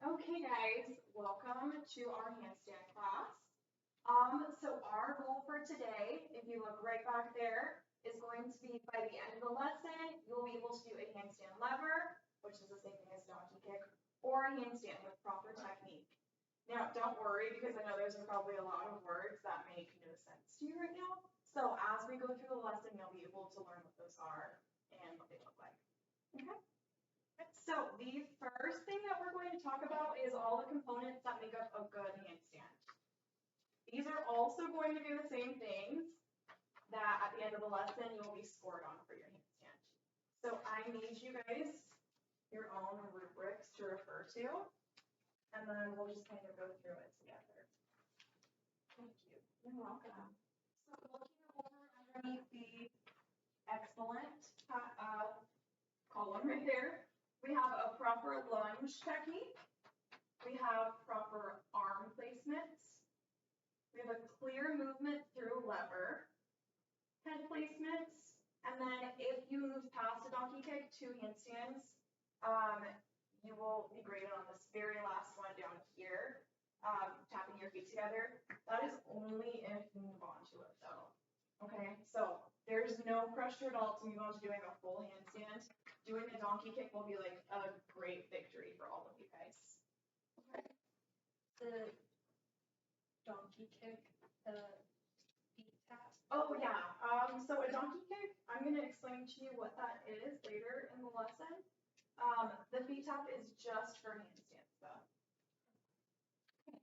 Okay, guys, welcome to our handstand class. So our goal for today, if you look right back there, is going to be by the end of the lesson, you'll be able to do a handstand lever, which is the same thing as donkey kick, or a handstand with proper technique. Now, don't worry, because I know there's probably a lot of words that make no sense to you right now. So as we go through the lesson, you'll be able to learn what those are and what they look like. Okay? So the first thing that we're going to talk about is all the components that make up a good handstand. These are also going to be the same things that at the end of the lesson you'll be scored on for your handstand. So I need you guys your own rubrics to refer to, and then we'll just kind of go through it together. Thank you. You're welcome. So looking over underneath the excellent column right there, we have a proper lunge technique. We have proper arm placements. We have a clear movement through lever, head placements, and then if you move past a donkey kick to handstands, you will be graded on this very last one down here, tapping your feet together. That is only if you move on to it though. Okay, so there's no pressure at all to move on to doing a full handstand. Doing a donkey kick will be like a great victory for all of you guys. Okay. The donkey kick, the feet tap. Oh yeah. So a donkey kick, I'm gonna explain to you what that is later in the lesson. The feet tap is just for handstands though. Okay.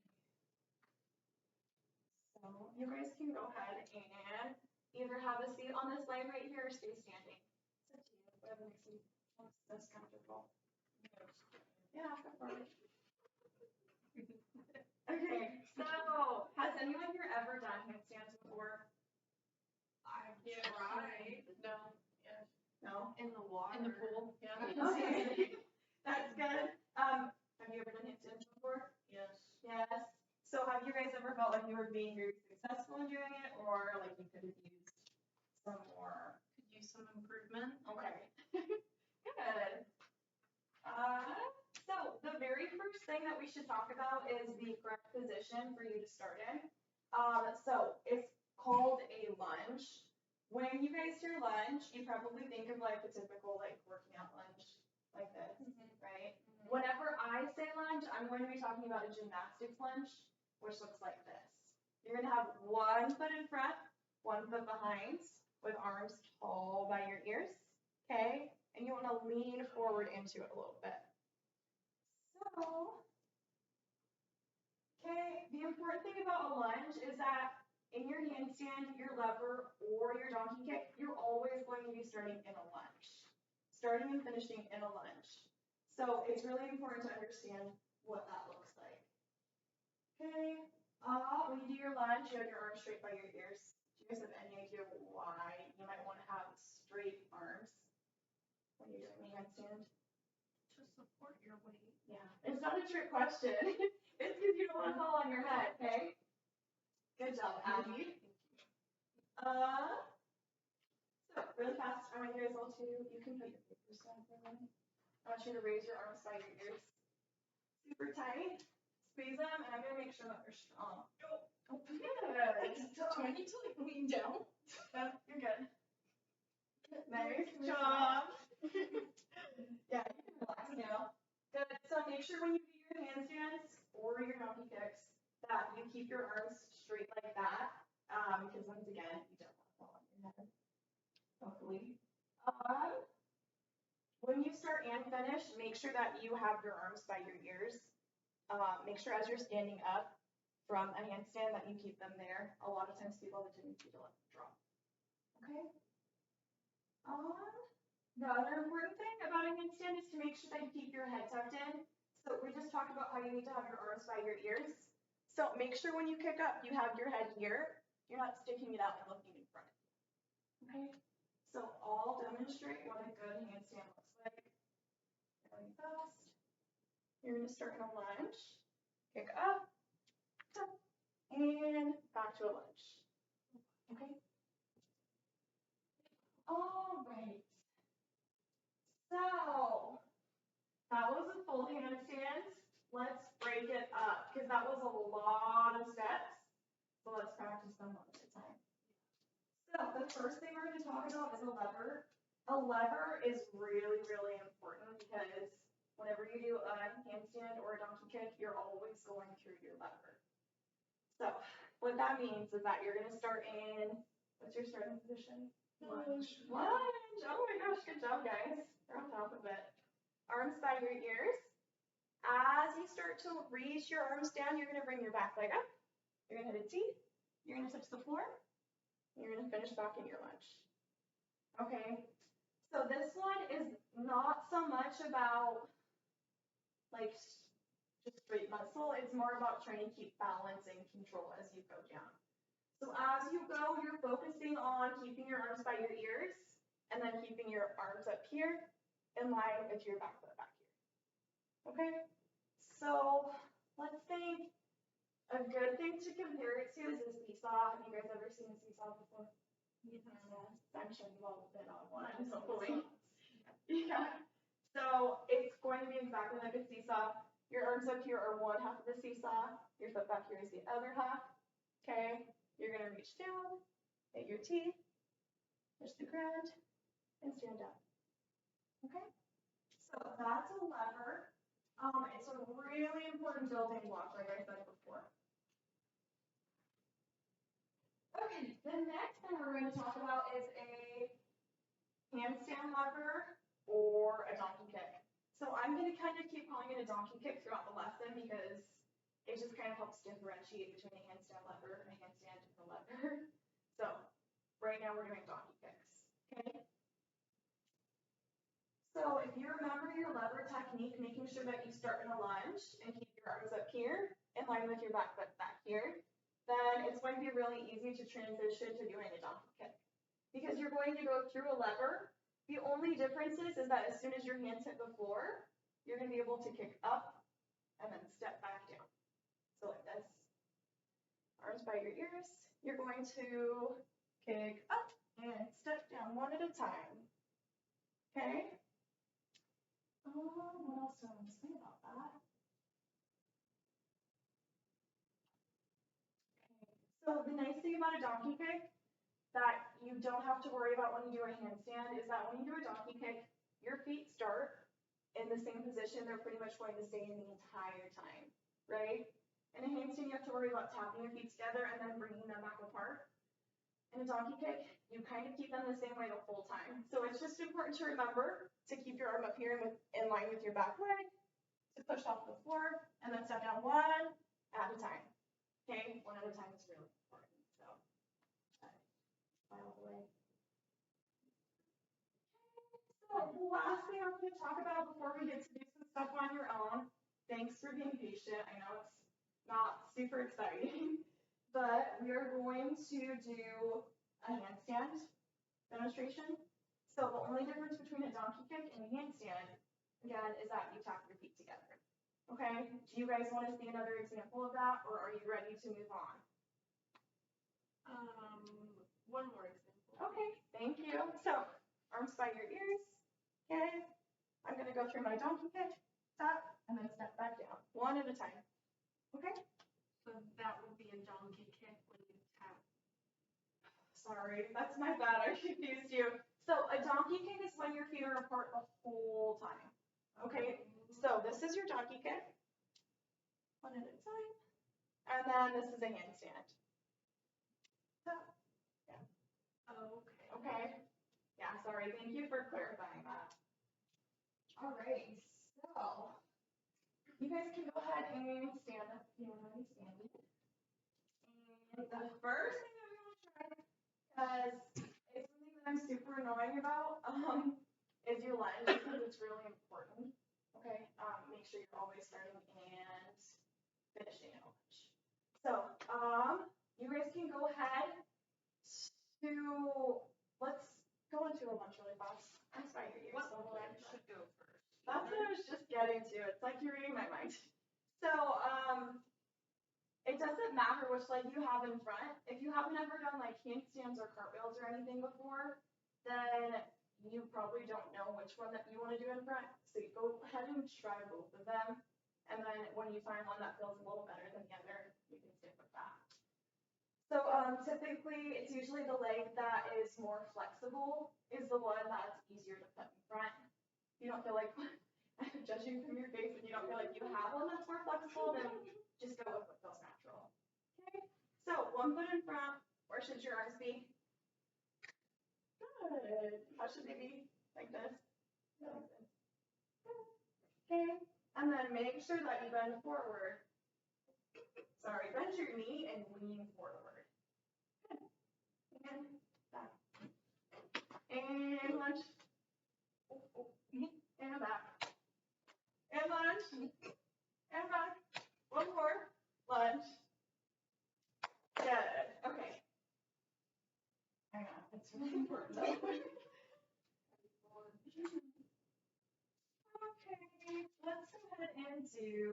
So you guys can go ahead and either have a seat on this line right here or stay standing. It's up to you, whatever makes you most comfortable. Yeah, go for it. Okay, so has anyone here ever done handstands before? I've tried. No. Yeah. No? In the water. In the pool? Yeah. Okay, that's good. Have you ever done handstands before? Yes. Yes. So have you guys ever felt like you were being very successful in doing it, or like you could have used some more? Could use some improvement. Okay. Good. So the very first thing that we should talk about is the correct position for you to start in. So it's called a lunge. When you guys hear lunge, you probably think of like the typical like working out lunge like this, right? Whenever I say lunge, I'm going to be talking about a gymnastics lunge, which looks like this. You're going to have one foot in front, one foot behind, with arms tall by your ears, okay? And you want to lean forward into it a little bit. So, okay, the important thing about a lunge is that in your handstand, your lever, or your donkey kick, you're always going to be starting in a lunge. Starting and finishing in a lunge. So it's really important to understand what that looks like. Okay, when you do your lunge, you have your arms straight by your ears. Do you guys have any idea why you might want to have straight arms when you're doing a handstand? To support your weight. Yeah, it's not a trick question. It's because you don't want to fall on your head, okay? Good job, Abby. So really fast, I want you guys all to, you can put your papers down for a minute. I want you to raise your arms by your ears. Super tight. Squeeze them, and I'm going to make sure that they're strong. Oh, good. Do I need to like lean down? No, you're good. Nice job. Yeah, you can relax now. Good. So make sure when you do your handstands or your donkey kicks that you keep your arms straight like that. Because once again, you don't want to fall on your head. Hopefully. When you start and finish, make sure that you have your arms by your ears. Make sure as you're standing up from a handstand that you keep them there. A lot of times people have a tendency to let them drop. Okay? The other important thing about a handstand is to make sure that you keep your head tucked in. So we just talked about how you need to have your arms by your ears. So make sure when you kick up, you have your head here. You're not sticking it out and looking in front. Okay? So I'll demonstrate what a good handstand looks like. Really fast. You're going to start in a lunge. Kick up, and back to a lunge. Okay? All right. So first thing we're gonna talk about is a lever. A lever is really, really important because whenever you do a handstand or a donkey kick, you're always going through your lever. So what that means is that you're gonna start in, what's your starting position? Lunge. Lunge. Oh my gosh, good job, guys. You're on top of it. Arms by your ears. As you start to reach your arms down, you're gonna bring your back leg up. You're gonna hit a T. You're gonna touch the floor. You're gonna finish back in your lunge. Okay. So this one is not so much about like just straight muscle. It's more about trying to keep balance and control as you go down. So as you go, you're focusing on keeping your arms by your ears and then keeping your arms up here in line with your back foot back here. Okay? So let's think a good thing to compare it to is a seesaw. Have you guys ever seen a seesaw before? Yes. I'm sure you've all been on one, hopefully. Yeah. So it's going to be exactly like a seesaw. Your arms up here are one half of the seesaw. Your foot back here is the other half. Okay. You're going to reach down, hit your T, touch the ground, and stand up. Okay. So that's a lever. It's a really important building block, like I said before. Okay, the next thing we're going to talk about is a handstand lever or a donkey kick. So I'm going to kind of keep calling it a donkey kick throughout the lesson because it just kind of helps differentiate between a handstand lever and a handstand and a lever. So right now we're doing donkey kicks. Okay. So if you remember your lever technique, making sure that you start in a lunge and keep your arms up here in line with your back foot back here, then it's going to be really easy to transition to doing a donkey kick. Because you're going to go through a lever. The only difference is that as soon as your hands hit the floor, you're going to be able to kick up and then step back down. So like this. Arms by your ears. You're going to kick up and step down one at a time. Okay? What else do I want to say about that? Okay. So the nice thing about a donkey kick that you don't have to worry about when you do a handstand is that when you do a donkey kick, your feet start in the same position. They're pretty much going to stay in the entire time, right? In a handstand, you have to worry about tapping your feet together and then bringing them back apart. In a donkey kick, you kind of keep them the same way the whole time. So it's just important to remember to keep your arm up here in line with your back leg, to push off the floor, and then step down one at a time. Okay, one at a time is really important. So, file away. So the last thing I'm going to talk about before we get to do some stuff on your own. Thanks for being patient. I know it's not super exciting. But we are going to do a handstand demonstration. So the only difference between a donkey kick and a handstand, again, is that you tap your feet together. Okay? Do you guys want to see another example of that, or are you ready to move on? One more example. Okay, thank you. So arms by your ears. Okay? I'm going to go through my donkey kick, tap, and then step back down, one at a time. Okay? So that would be a donkey kick when you tap. Sorry, that's my bad. I confused you. So a donkey kick is when your feet are apart the whole time. Okay? So this is your donkey kick. One at a time. And then this is a handstand. So, yeah. Okay. Okay. Yeah, sorry. Thank you for clarifying that. All right. So you guys can go ahead and stand up if you're already standing. And the first thing I'm going to try, because it's something that I'm super annoying about, is your lunge, because it's really important. Okay, make sure you're always starting and finishing a lunge. So, you guys can go ahead to, let's go into a lunge really fast. I'm sorry, your ears. What leg should go first? That's what I was just getting to. It's like you're reading my mind. So, it doesn't matter which leg you have in front. If you haven't ever done like handstands or cartwheels or anything before, then you probably don't know which one that you want to do in front. So you go ahead and try both of them. And then when you find one that feels a little better than the other, you can stick with that. So typically, it's usually the leg that is more flexible is the one that's easier to put in front. You don't feel like, judging from your face, if you don't feel like you have one that's more flexible, then just go with what feels natural. Okay, so one foot in front. Where should your arms be? Good. How should they be? Like this? Like this. Okay, and then make sure that you bend forward. Sorry, bend your knee and lean forward. Good. And back. And lunge. And back. And lunge. And back. One more. Lunge. Good. Okay. Hang on. It's really important though. Okay. Let's go ahead and do.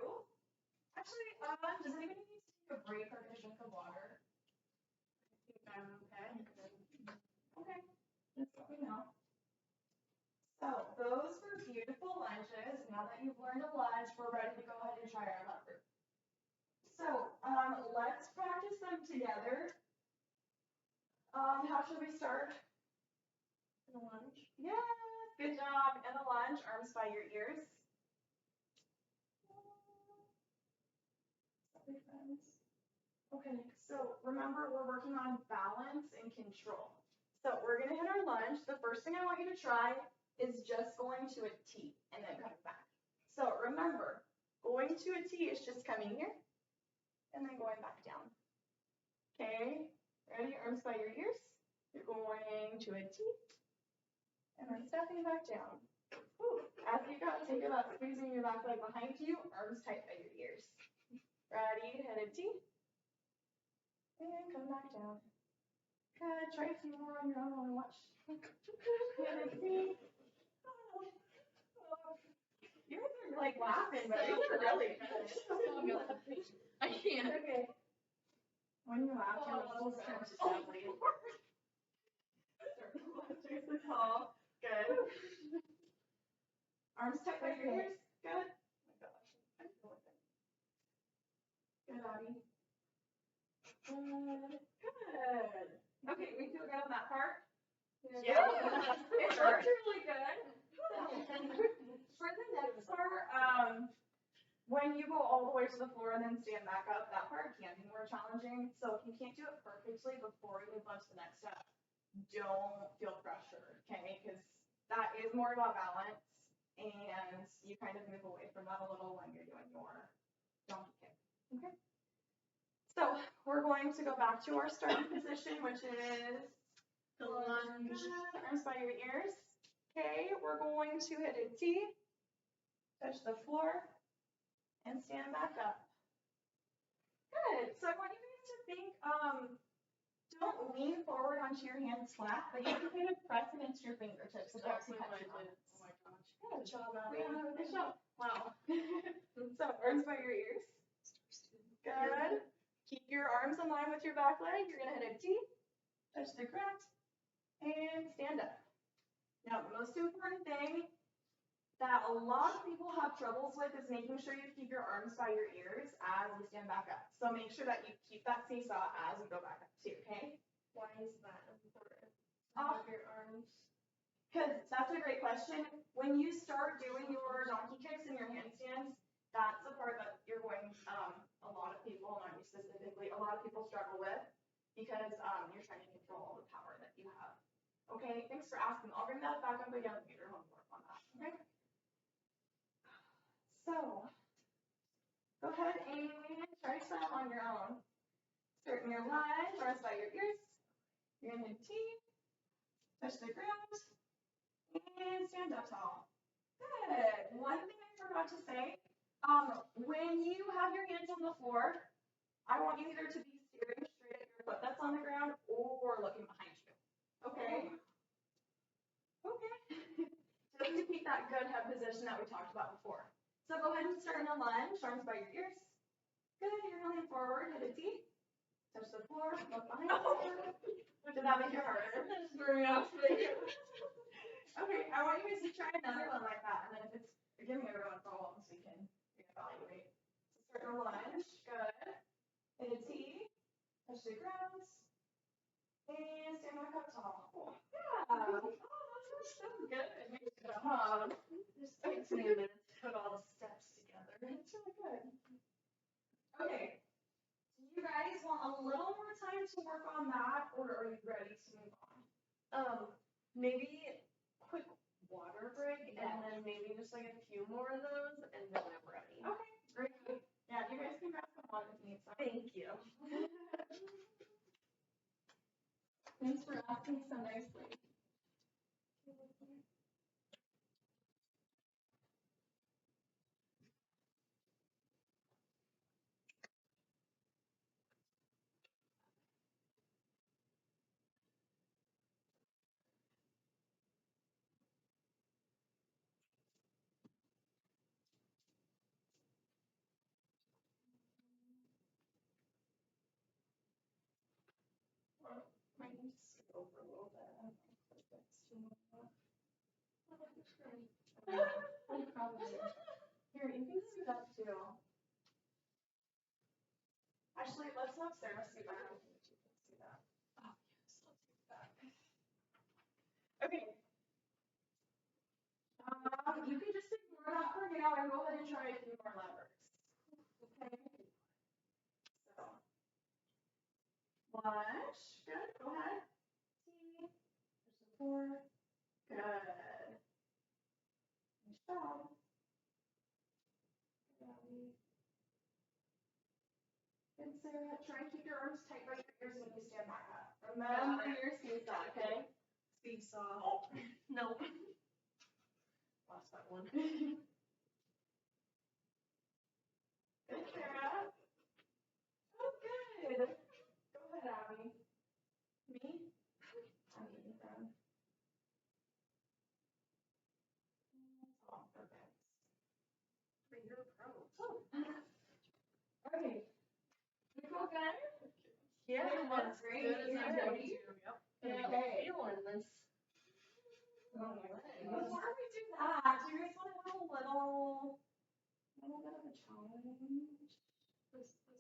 Actually, does anybody need to take a break or get a drink of water? I think I'm okay. Okay. Just let me know. So those were beautiful lunges. Now that you've learned a lunge, we're ready to go ahead and try our lever. So let's practice them together. How should we start? The lunge. Yes, good job. And a lunge, arms by your ears. Sorry, friends. Okay, so remember we're working on balance and control. So we're gonna hit our lunge. The first thing I want you to try is just going to a T and then coming back. So remember, going to a T is just coming here and then going back down. Okay, ready? Arms by your ears. You're going to a T and then stepping back down. Ooh. As you go, think about squeezing your back leg behind you, arms tight by your ears. Ready? Hit a T and come back down. Good. Try a few more on your own. Watch. Hit a T. You guys are like laughing, but these are really good. I can't. Okay. When you laugh, your muscles turn to jelly. Trace the tall. Good. Arms tight by your ears. Good. Oh my gosh. I'm so good. Good, Abby. Good. Good. Okay, we feel good on that part? Yeah. It worked really good. For the next part, when you go all the way to the floor and then stand back up, that part can be more challenging. So if you can't do it perfectly before you move on to the next step, don't feel pressure, okay? Because that is more about balance, and you kind of move away from that a little when you're doing your donkey kick, okay? So we're going to go back to our starting position, which is The lunge. arms by your ears. Okay, we're going to hit a T, touch the floor, and stand back up. Good. So I want you guys to think, don't lean forward onto your hands flat, but you can kind of press it into your fingertips. So that's Oh my touch your gosh. hands. Good job, Abby. Yeah, Good job. Wow. So arms by your ears. Good. Keep your arms in line with your back leg. You're gonna hit a T, touch the ground, and stand up. Now, the most important thing that a lot of people have troubles with is making sure you keep your arms by your ears as you stand back up. So make sure that you keep that seesaw as you go back up too, okay? Why is that important? Oh. Your arms. Because that's a great question. When you start doing your donkey kicks and your handstands, that's the part that you're going, a lot of people, not you specifically, a lot of people struggle with because you're trying to control all the power that you have. Okay, thanks for asking. I'll bring that back up again and get your homework on that, okay? So, go ahead and try some on your own. Start in your lunge, arms by your ears. You're gonna hit T, touch the ground, and stand up tall. Good. One thing I forgot to say, when you have your hands on the floor, I want you either to be staring straight at your foot that's on the ground or looking behind you. Okay? Okay. Just to keep that good head position that we talked about before. So go ahead and start in a lunge, arms by your ears. Good, you're gonna lean forward, hit a T, touch the floor, look behind you. Did that make it harder? Okay, I want you guys to try another one like that, and then if it's, you're giving everyone problems, we can reevaluate. So start in a lunge, good. Hit a T, touch the ground, and stand back up tall. Yeah. Oh, those are so good. Good job. Just takes me a minute to put all the steps together. That's really good. Okay. Do you guys want a little more time to work on that, or are you ready to move on? Maybe quick water break, and then maybe just like a few more of those, and then I'm ready. Okay, great. Yeah, you guys can grab some water if you need some. Thank you. Thanks for asking so nicely. Might need to scoot over a little bit. I don't know if that's too much. Probably. Here, you can scoot up too. Actually, let's have Sarah scoot back. You can see that. Oh, yes, let's do that. Okay. You can just ignore that for now and go ahead and try a few more levers. Okay. So, lunge. Good. Go ahead. T. There's a 4. Good. Nice job. Good, Sarah. Try and keep your arms tight by your ears when you stand back up. Remember your seesaw, okay? Seesaw. Oh, no. Lost that one. Good, Sarah. Oh, good. Go ahead, Abby. Me? I'm getting from. Oh, perfect. But you're a pro. Oh. Okay. You feel good? Yeah, that's great. You're ready? Yep. Okay. Feeling this. Oh my goodness. Before we do that, do you guys want to have a little bit of a challenge?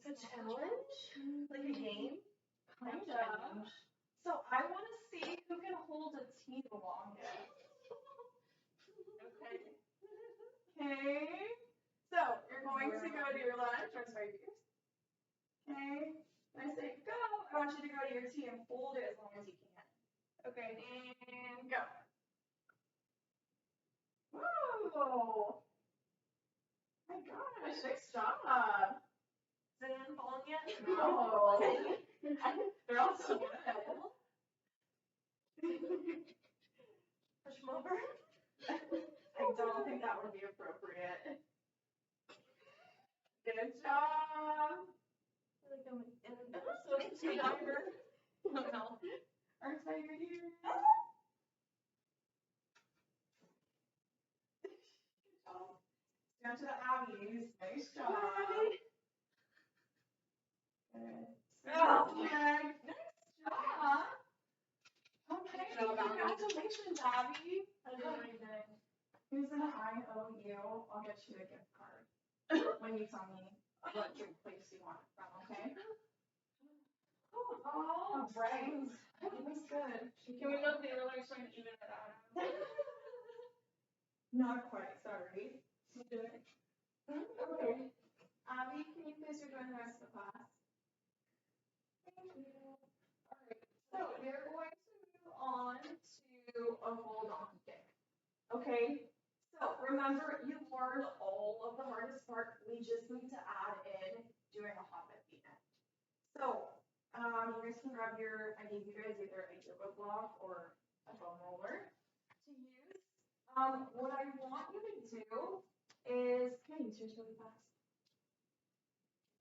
A challenge? Like a game? Kind of. So I want to see who can hold a tea the longest. Okay. Okay. So you're going to go to your lunge. Or sorry, yours. Okay. When I say go, I want you to go to your tea and hold it as long as you can. Okay. And go. Whoa. My gosh, nice job. Is anyone falling yet? No. They're all so good. Push them over. I don't think that would be appropriate. Good job. I feel like I'm in an episode of Survivor. No. Arms by your ears. Good job. Down to the Abby's. Nice job. Abby. Good. Oh. Nice job. Okay. Congratulations, Abby. Who's gonna I owe you? I'll get you a gift card when you tell me what place you want it from, okay? Oh, brains. That was good. Can we go to the other one so I can even it out? Not quite, sorry. You do it. Okay. Abby, can you please rejoin the rest of the class? Thank you. Alright, so we're going to move on to a full donkey kick. Okay? So remember, you learned all of the hardest part. We just need to add in doing a hop at the end. So, you guys can grab I gave you guys either a yoga block or a foam roller to use. What I want you to do is, can I use yours really fast?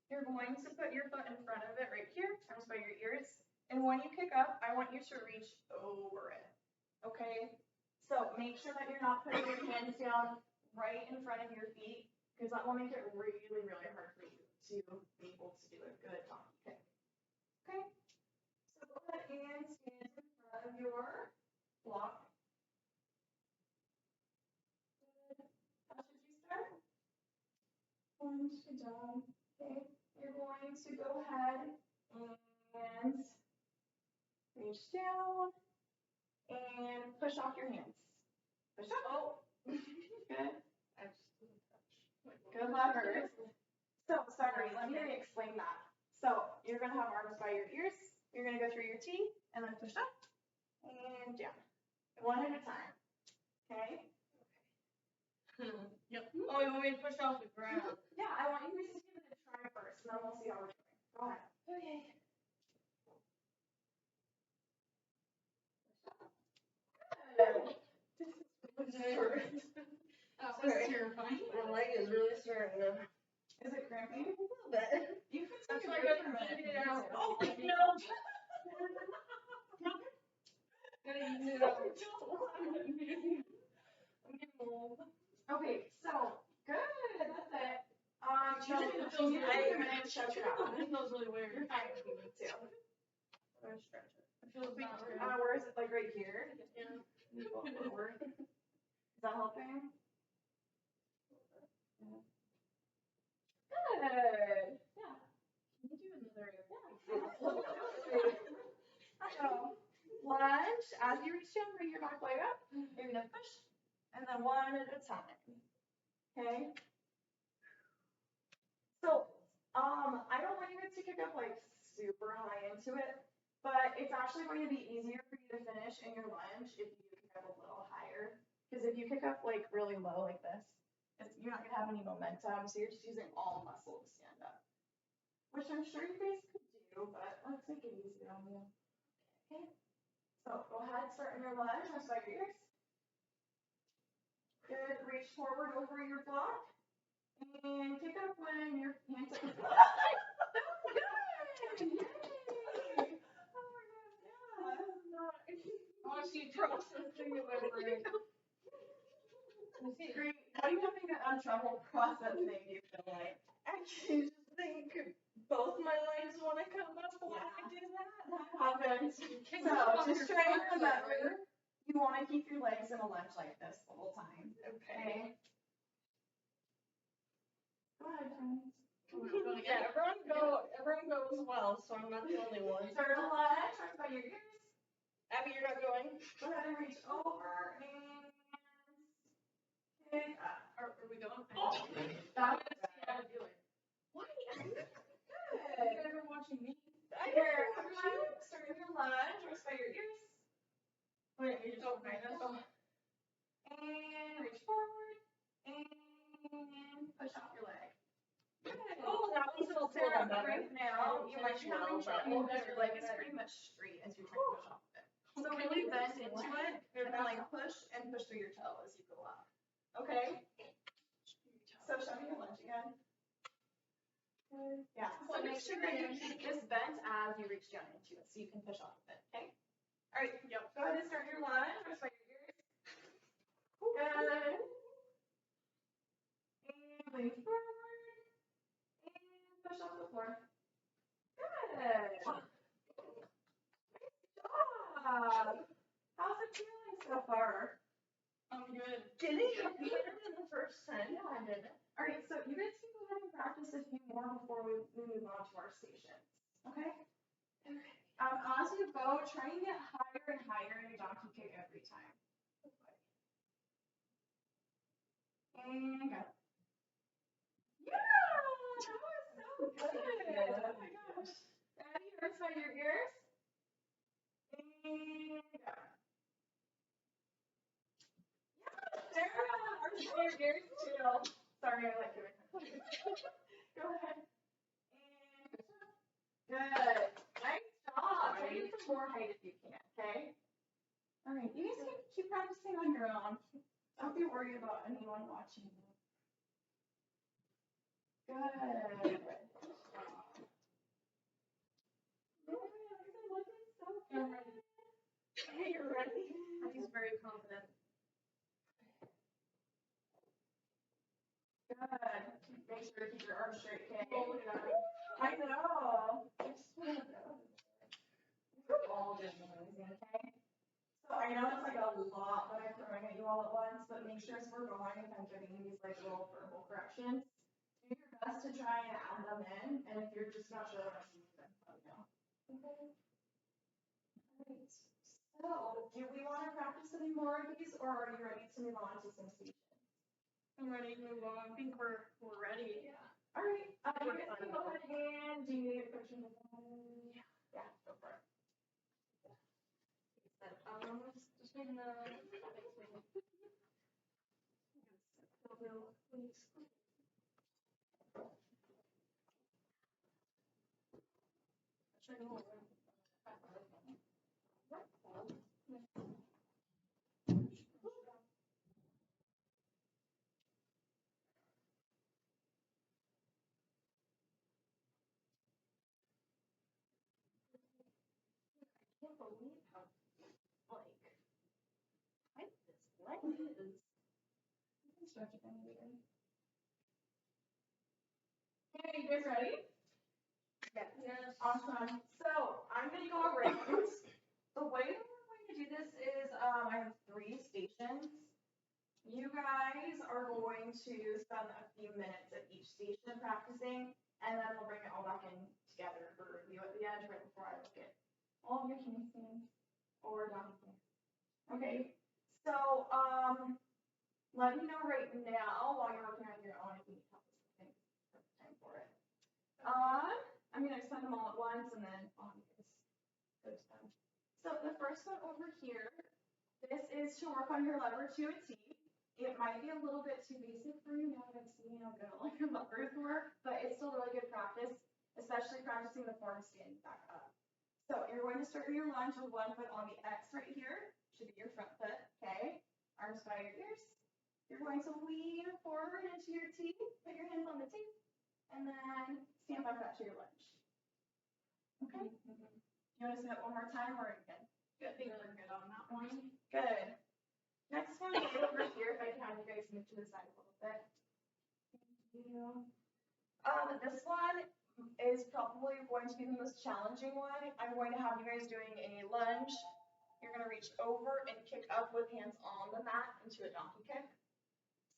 You're going to put your foot in front of it right here, arms by your ears. And when you kick up, I want you to reach over it. Okay? So make sure that you're not putting your hands down right in front of your feet, because that will make it really, really hard for you to be able to do a good donkey kick. Okay? So go ahead and stand in front of your block. Good. How should you start? Good job. Okay. You're going to go ahead and reach down, and push off your hands. Push up. Oh. Good. I just didn't touch. Good luck. So, sorry, let me explain that. So, you're gonna have arms by your ears, you're gonna go through your T, and then push up, and down. One at a time. Okay? Yep. Oh, you want me to push off the ground? Yeah, I want you guys to give it a try first, and then we'll see how we're doing. Go ahead. Okay. Good. This is terrifying. My leg is really starting to. Is it cramping? A little bit. You can That's take a why I break gotta for a minute. eat it out. Oh, Oh, no. Gotta eat it out. I'm getting old. Okay, so, good, that's it. Usually it you feels need to really take a minute to stretch it out. It feels really weird. You're fine if you need to. I'm gonna stretch it. It feels not real. Where is it, like right here? Yeah. Go forward. Is that helping? Good. Yeah. Can you do another? So, lunge. As you reach down, bring your back leg up. You're gonna push, and then one at a time. Okay. So, I don't want you guys to kick up like super high into it, but it's actually going to be easier for you to finish in your lunge if you kick up a little higher. Because if you kick up like really low like this, you're not gonna have any momentum, so you're just using all muscle to stand up. Which I'm sure you guys could do, but let's make it easier on you. Okay. So go ahead, start in your lunge, rest by your ears. Good, reach forward over your block. And kick up when your hands are. Good! Yay! Oh my gosh, yeah. This is not. I want to see processing of my brain. Great. How are you having trouble processing, do you feel like? I just think both my legs want to come up when I do that. That happens. So just try and remember, you want to keep your legs in a lunge like this the whole time. Okay. Go ahead, friends. Yeah, everyone goes well, so I'm not the only one. Start a lunge, rest by your ears. Abby, you're not going? Go ahead and reach over and kick up. Are we going? Oh, I'm gonna see how to do it. Why? You Good. guys are watching me. Here, everyone, start your lunge, rest by your ears. Wait, you just okay. Oh. And reach forward, and push off your leg. Good. Oh, that was So so better. right now, you might be having trouble because your leg is pretty much straight as you're trying to push off of it. So really bend into it, and then like push through your toe as you go up. Okay? So show me your lunge again. Good. Yeah. So make sure you keep this bent as you reach down into it, so you can push off of it. Okay? All right. Yep. Go ahead and start your lunge. Rest by your ears. Good. And lean forward. And push off the floor. Good. Nice job. How's it feeling so far? I'm good. Did it? Better than the first time. Yeah, I did. All right, so you guys can go ahead and practice a few more before we move on to our stations. Okay? Okay. As you go, try and get higher and higher in your donkey kick every time. And go. Yeah, that was so good. Oh my gosh. Ready? Rest by your ears. And go. Yeah, Sarah, rest by your ears too. Sorry, I like doing that. Go ahead. And good. Nice job. Try to get some more height if you can, okay? All right, you guys can keep practicing on your own. Don't be worried about anyone watching you. Good. Good job. Yeah, you're looking so good. Hey, you're ready? He's very confident. Good. Make sure to keep your arms straight, okay? Oh, yeah. I know. We're all doing amazing, okay? So I know it's like a lot that I'm throwing at you all at once, but make sure as we're going, if I'm giving you these like little verbal corrections, do your best to try and add them in, and if you're just not sure what I'm doing, then let me know. Okay? Alright. do we want to practice any more of these, or are you ready to move on to some stations? I'm ready to move on. I think we're ready. Yeah. All right. You guys can go ahead and do your question. Yeah, go for it. Just making the. I can't believe how like tight this leg is. You can stretch it any later. Okay, you guys ready? Yes. Awesome. So I'm gonna go around. The way that we're going to do this is I have 3 stations. You guys are going to spend a few minutes at each station practicing, and then we'll bring it all back in together for review at the end right before I look at all of your handstands or donkey. Okay. So let me know right now while you're working on your own if you need help with something. Perfect time for it. I'm gonna explain them all at once and then I'll have you guys go to them. So the first one over here, this is to work on your lever to a T. It might be a little bit too basic for you now that I've seen how good all your levers work, but it's still really good practice, especially practicing the form standing back up. So you're going to start your lunge with one foot on the X right here, should be your front foot, okay? Arms by your ears. You're going to lean forward into your T, put your hands on the tape, and then stand back up to your lunge. Okay? You want to say that one more time, or are you good? I think we're good on that one. Good. Next one is over here, if I can have you guys move to the side a little bit. Thank you. This one is probably going to be the most challenging one. I'm going to have you guys doing a lunge. You're going to reach over and kick up with hands on the mat into a donkey kick.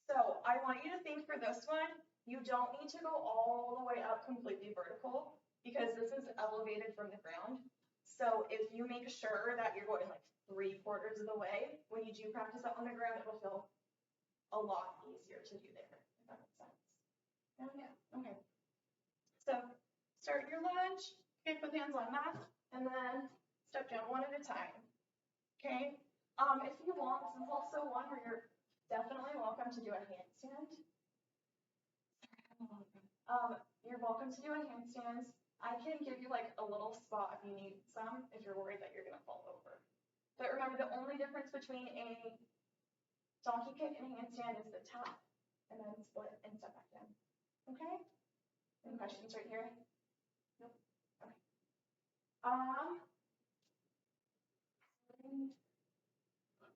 So I want you to think for this one, you don't need to go all the way up completely vertical because this is elevated from the ground. So if you make sure that you're going like 3/4 of the way, when you do practice up on the ground, it will feel a lot easier to do there, if that makes sense. Yeah. Okay. So start your lunge, kick with hands on mat, and then step down one at a time. Okay. If you want, this is also one where you're definitely welcome to do a handstand. You're welcome to do a handstand. I can give you like a little spot if you need some, if you're worried that you're gonna fall over. But remember, the only difference between a donkey kick and a handstand is the tap, and then split and step back down. Okay? Any questions right here? Nope. Okay.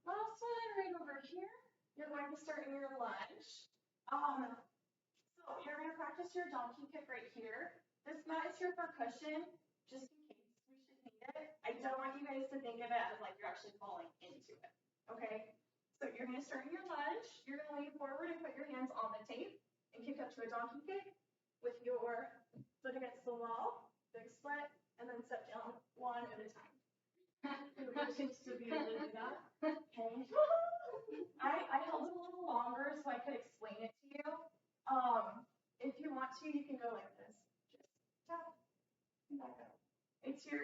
Last one right over here. You're going to start in your lunge. So you're gonna practice your donkey kick right here. This mat is here for cushion, just in case we should need it. I don't want you guys to think of it as like you're actually falling into it. Okay? So you're gonna start in your lunge. You're gonna lean forward and put your hands on the tape and kick up to a donkey kick with your foot against the wall, big split, and then step down one at a time. Questions to be able to do that. Okay. I held it a little longer so I could explain it to you. If you want to, you can go like this. Just tap and back up. It's your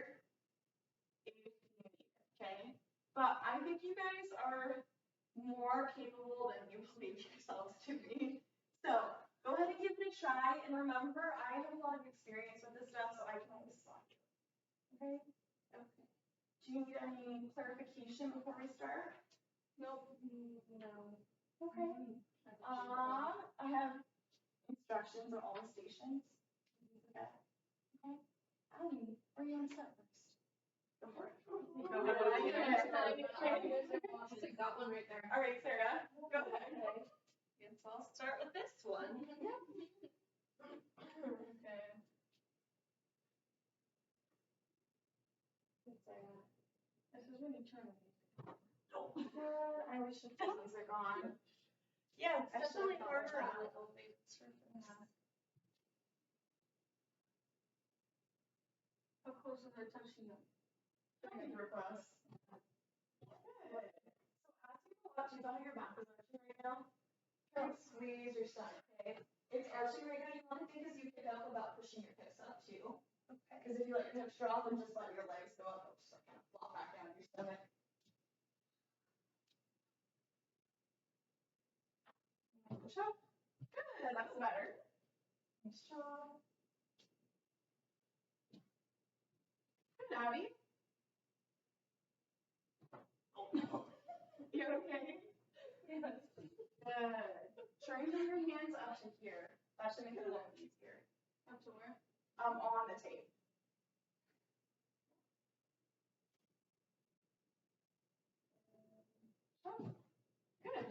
if you need it, okay? But I think you guys are more capable than you believe yourselves to be. So go ahead and give it a try. And remember, I have a lot of experience with this stuff, so I can always spot you. Okay? Okay. Do you need any clarification before we start? Nope. No. Okay. I have instructions on all the stations. Okay. Okay. Allie, where do you want to start first? Go for it. Go ahead. That one right there. All right, Sarah, go ahead. Guess I'll start with this one. Okay. Sarah. This is when you turn it. I wish the music on. Yeah, it's I definitely should've harder thought on of the elevated surface. Yeah. How close are they touching them? Real close. squeeze your stomach, okay? It's arching right now. You want to think as you pick up about pushing your hips up too. Okay. Because if you let your hips drop and just let your legs go up, it'll just like kind of flop back down to your stomach. Push up. Good, that's better. Nice job. Good, Abby. Oh no. You okay? Yes. Good. Try and bring your hands up to here. That should make it a little easier. Up to where? On the tape. Oh, good.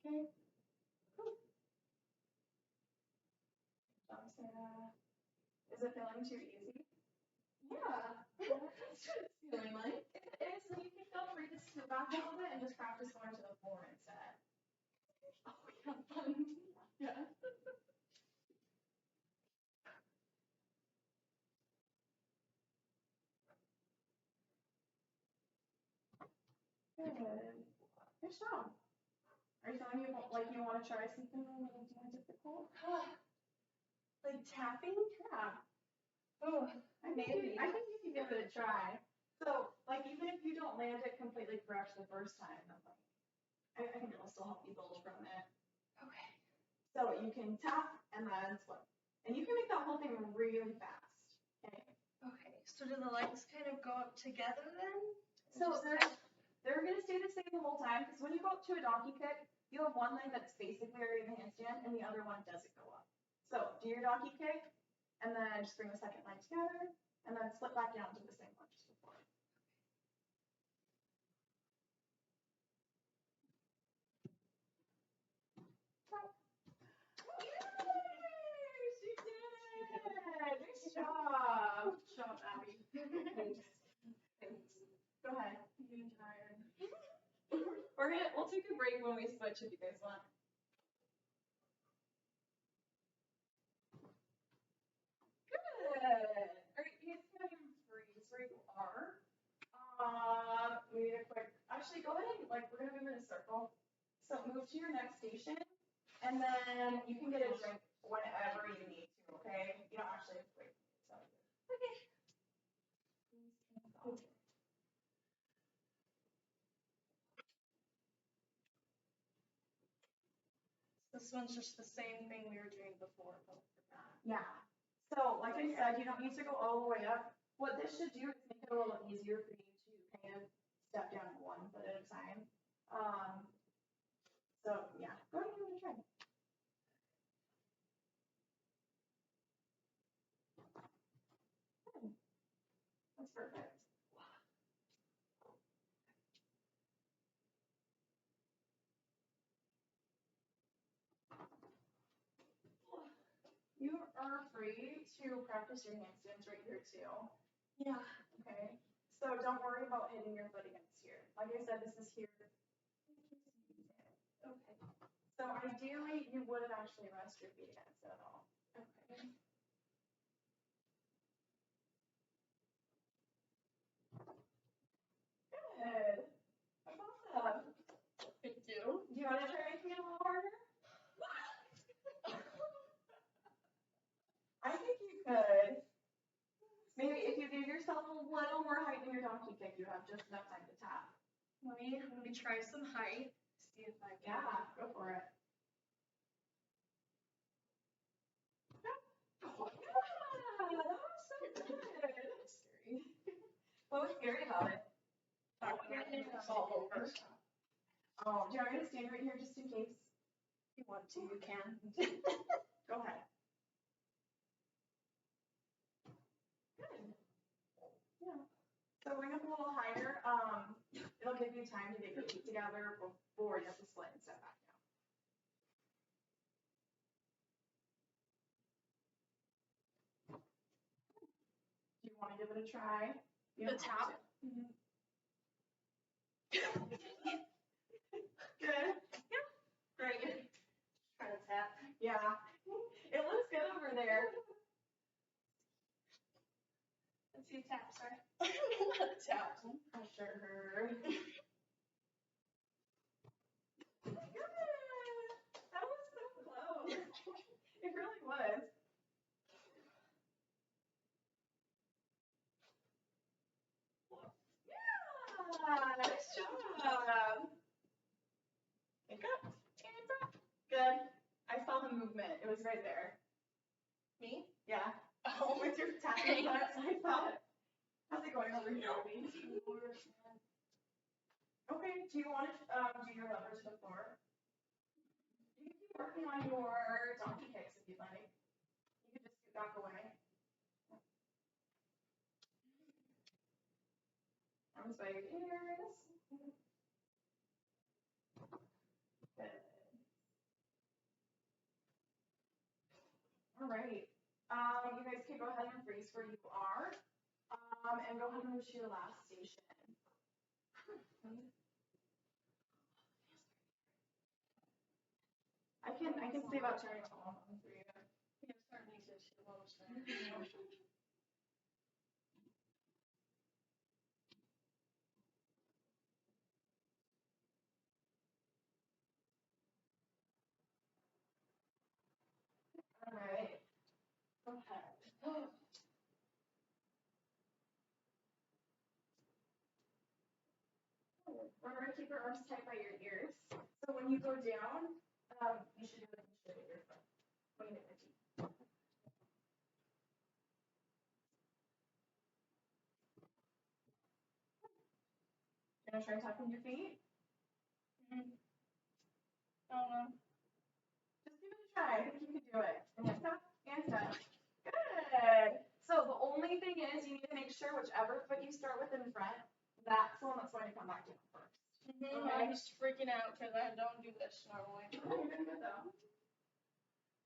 Okay. Cool. Sarah. Is it feeling too easy? Yeah. That's what it's feeling like. If it is, then you can feel free to sit back a little bit and just practice going to the floor instead. Oh, yeah, fun. Yeah. Good. Good job. Are you feeling like you want to try something a little more difficult? Like tapping? Yeah. Oh, I think you can give it a try. So, like, even if you don't land it completely correct the first time, I think it'll still help you build from it. okay. So you can tap and then split. And you can make that whole thing really fast. Okay. Okay. So do the legs kind of go up together then? So they're gonna stay the same the whole time because when you go up to a donkey kick, you have one leg that's basically already in the handstand and the other one doesn't go up. So do your donkey kick and then just bring the second leg together and then split back down to the same one just before. Yay! She did it! Nice job! Good job, Abby. Thanks. Go ahead. I'm getting tired. We'll take a break when we switch if you guys want. Good. All right, you guys can freeze where you are. We need a quick. Actually, go ahead and we're gonna move in a circle. So move to your next station, and then you can get a drink whenever you need to. Okay? You don't actually have to wait. So. Okay. This one's just the same thing we were doing before, but for that. Yeah. So, like I said, you don't need to go all the way up. What this should do is make it a little easier for you to kind of step down one foot at a time. So yeah, go ahead and give it a try. Good. That's perfect. You are free to practice your handstands right here too. Yeah. Okay. So don't worry about hitting your foot against here. Like I said, this is here. Okay. So ideally, you wouldn't actually rest your feet against it at all. Okay. Good. That's awesome. Thank you. Do you want to try making it a little harder? I think you could. Maybe if you give yourself a little more height in your donkey kick, you have just enough time to tap. Let me try some height. See if I can. Yeah, go for it. Oh, yeah, that was so good. That's scary. What was scary about it? Talking about it all over. Oh, do you want me to stand right here just in case? If you want to, you can. Go ahead. Good. Yeah. So bring up a little higher. It'll give you time to get your feet together before you have to split and step back down. Do you want to give it a try? You The don't have tap? to. Mm-hmm. Good. Yeah. Great. Try to tap. Yeah. It looks good over there. Let's see a tap, sorry. I don't know how to tap. Pressure her. Good. That was Nice job. Pick up. Hands up. Good. I saw the movement. It was right there. Me? Yeah. Oh, with your tapping butt. I saw it. How's it going over here? Okay, do you want to do your lever to the floor? You can keep working on your donkey kicks if you'd like. You can just scoot back away. Arms by your ears. Good. All right. You guys can go ahead and freeze where you are. And go ahead and move to your last station. I can say about turning all of them for you. Yeah, starting to see what was there. All right. Go ahead. Remember to keep your arms tight by your ears. So when you go down, you should do it instead of your foot. When you hit the teeth. Gonna try tapping your feet? I don't know. Just give it a try. I think you can do it. And hands up, hands up. Good. So the only thing is you need to make sure whichever foot you start with in front, that's the one that's going to come back down first. Okay. I'm just freaking out because I don't do this normally. Oh, you're doing good though.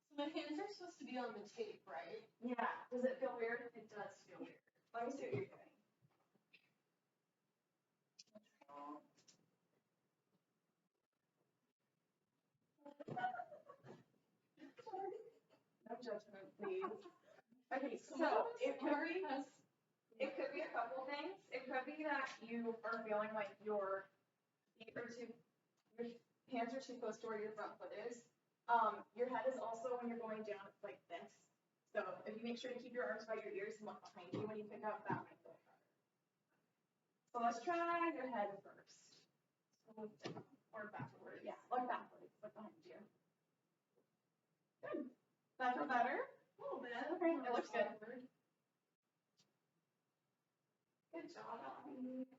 So my hands are supposed to be on the tape, right? Yeah. Does it feel weird? It does feel weird. Let me see what you're doing. No judgment, please. Okay, so it could be a couple things. It could be that you are feeling like your hands are too close to where your front foot is. Your head is also when you're going down, it's like this. So if you make sure to keep your arms by your ears and look behind you when you pick up, that might feel better. So let's try your head first. Look down or backward. Yeah, look backwards. Look behind you. Good. That feel better? A little bit. Okay, it looks good. Good job, Abby.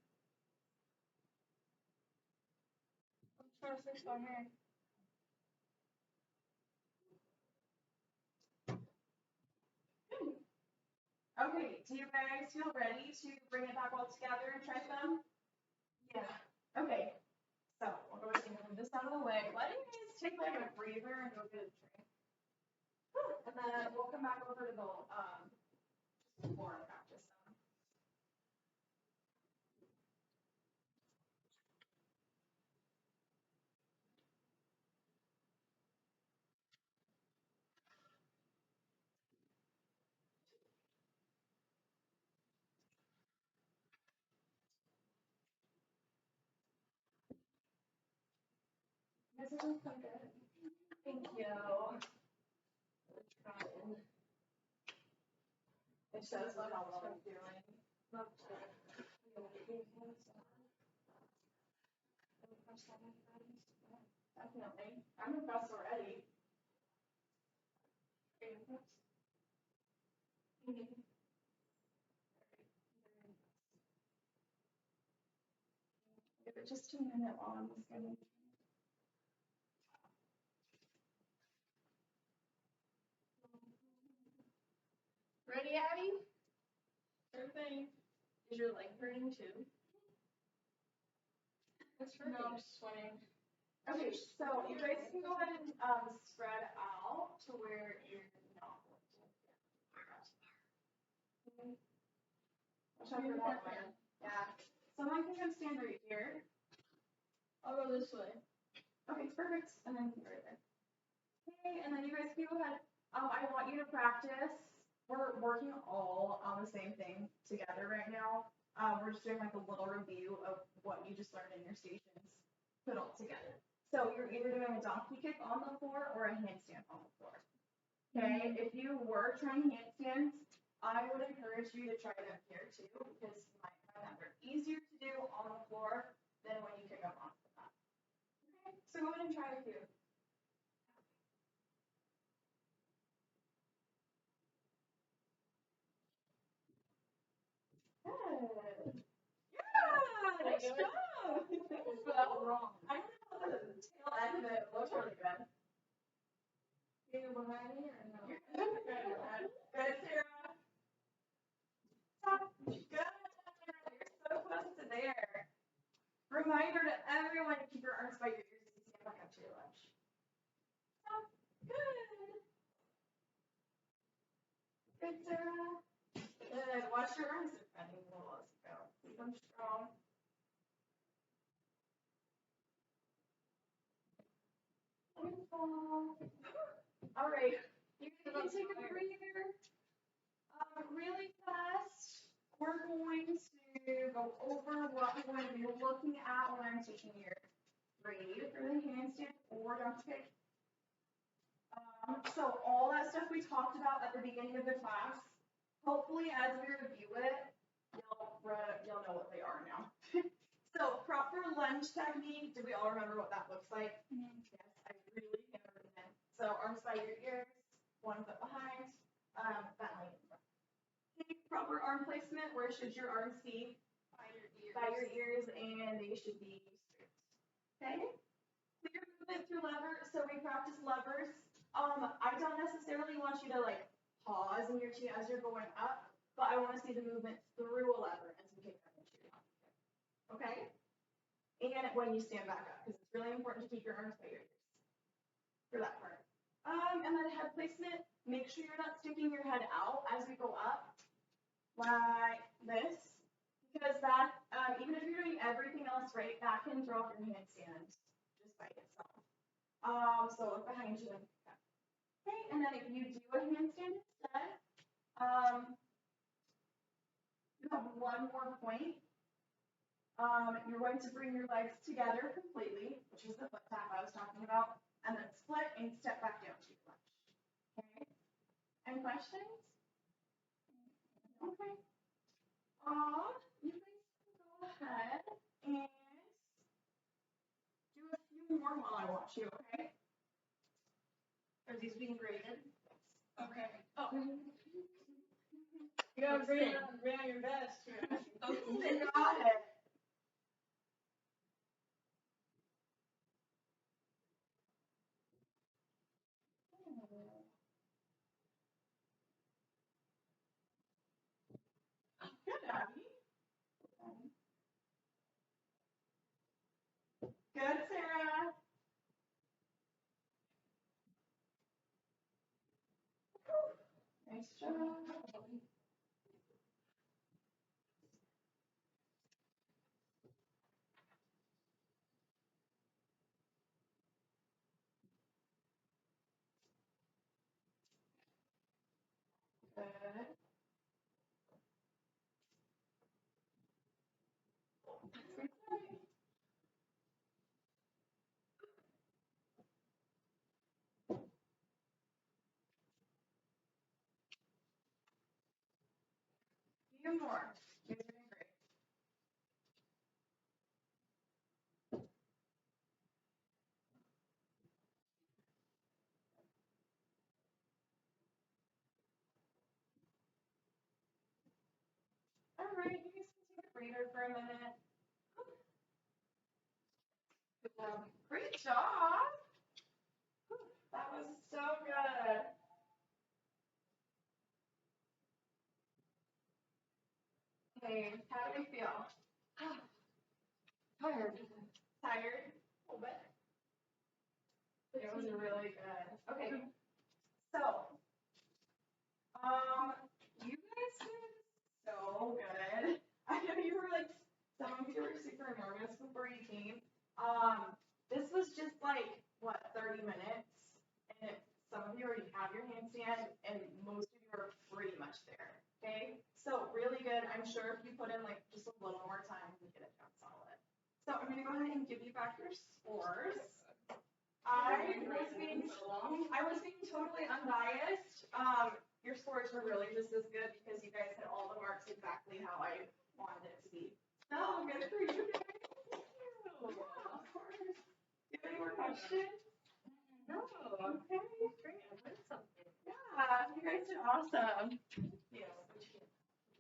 I'm trying to fix my hair. Okay, do you guys feel ready to bring it back all together and try some? Yeah. Okay, so we'll go ahead and move this out of the way. Why don't you guys take like a breather and go get a drink? And then we'll come back over to the just floor and practice some. This is so good. Thank you. It shows what how well I'm doing. Definitely. I'm impressed already. Give it just a minute while I'm scanning. Ready, Abby? Sure thing. Is your leg hurting too? It's hurting. No, I'm sweating. Okay, so you guys can go ahead and spread out to where you're not going to. Watch out for that one. Yeah. Someone can come stand right here. I'll go this way. Okay, perfect. And then you right there. Okay, and then you guys can go ahead. I want you to practice. We're working all on the same thing together right now. We're just doing like a little review of what you just learned in your stations, put all together. So you're either doing a donkey kick on the floor or a handstand on the floor. Okay, if you were trying handstands, I would encourage you to try them here too, because you might find that they're easier to do on the floor than when you kick them off the mat. Okay, so go ahead and try a few. Good. Yeah, nice job. Felt wrong. I don't know how the tail end of it looked really good. You behind me or no? You're good. Good, Sarah. Stop. Good. You're so close to there. Reminder to everyone to keep your arms by your ears as you stand back up to your lunge. Stop. Good. Good, Sarah. Good. Watch your arms bending a little as you go. Keep them strong. Wonderful. All right. You can take a breather. Really fast. We're going to go over what we're going to be looking at when I'm teaching your grade for the handstand or jump kick. So all that stuff we talked about at the beginning of the class, hopefully as we review it, you'll know what they are now. So proper lunge technique, do we all remember what that looks like? Yes, I really hammered it in. So arms by your ears, one foot behind, that leg in front. Okay, proper arm placement, where should your arms be? By your ears, and they should be straight. Okay? Clear movement through lever, so we practice levers. I don't necessarily want you to like pause in your chi as you're going up, but I want to see the movement through a lever as we kick up into your top. Okay? And when you stand back up, because it's really important to keep your arms by your ears for that part. And then head placement, make sure you're not sticking your head out as we go up, like this, because that, even if you're doing everything else right, that can throw off your handstand just by itself. So look behind you and pick up. Okay, and then if you do a handstand instead, you have one more point. You're going to bring your legs together completely, which is the foot tap I was talking about, and then split and step back down to your lunge. Okay? Any questions? Okay. You guys can go ahead and do a few more while I watch you, okay? Are these being graded? Okay. Oh. You gotta bring on your best. Okay, got it. Good, Abby. Good, Sarah. Nice job. Good. Few more. You're doing great. All right, you guys can take a breather for a minute. Great job. That was so good. Okay, how do we feel? Tired. Tired? A little bit? It was really good. Okay, so, you guys did so good. I know you were like, some of you were super nervous before you came. This was just like, what, 30 minutes? And some of you already have your handstand, and most of you are pretty much there, okay? So really good. I'm sure if you put in like just a little more time, you get it down solid. So I'm gonna go ahead and give you back your scores. I was being totally unbiased. Your scores were really just as good because you guys hit all the marks exactly how I wanted it to be. No, good for you guys. Yeah, of course. You have any more questions? No, okay, great, I learned something. Yeah, you guys did awesome.